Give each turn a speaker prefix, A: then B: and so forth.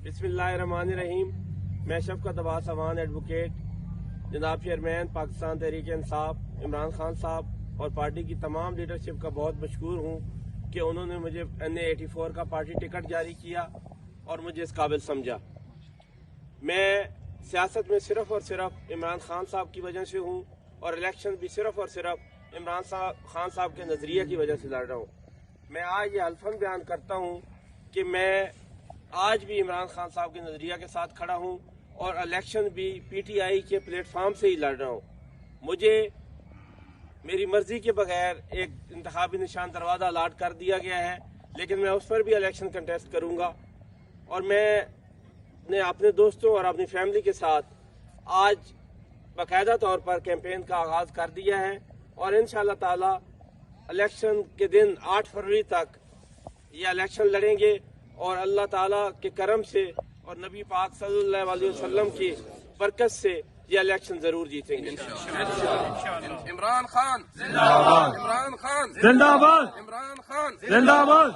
A: بسم اللہ الرحمن الرحیم۔ میں شفقت عباس اوان ایڈوکیٹ جناب چیئرمین پاکستان تحریک انصاف عمران خان صاحب اور پارٹی کی تمام لیڈرشپ کا بہت مشکور ہوں کہ انہوں نے مجھے NA84 کا پارٹی ٹکٹ جاری کیا اور مجھے اس قابل سمجھا۔ میں سیاست میں صرف اور صرف عمران خان صاحب کی وجہ سے ہوں اور الیکشن بھی صرف اور صرف عمران خان صاحب کے نظریے کی وجہ سے لڑ رہا ہوں۔ میں آج یہ حلفاً بیان کرتا ہوں کہ میں آج بھی عمران خان صاحب کے نظریہ کے ساتھ کھڑا ہوں اور الیکشن بھی PTI کے پلیٹ فارم سے ہی لڑ رہا ہوں۔ مجھے میری مرضی کے بغیر ایک انتخابی نشان دروازہ الاٹ کر دیا گیا ہے، لیکن میں اس پر بھی الیکشن کنٹیسٹ کروں گا اور میں نے اپنے دوستوں اور اپنی فیملی کے ساتھ آج باقاعدہ طور پر کیمپین کا آغاز کر دیا ہے اور انشاءاللہ تعالی الیکشن کے دن 8 فروری تک یہ الیکشن لڑیں گے اور اللہ تعالیٰ کے کرم سے اور نبی پاک صلی اللہ علیہ وسلم کی برکت سے یہ الیکشن ضرور جیتیں گے۔
B: عمران خان زندہ باد، عمران خان
C: زندہ باد،
B: عمران خان
C: زندہ باد۔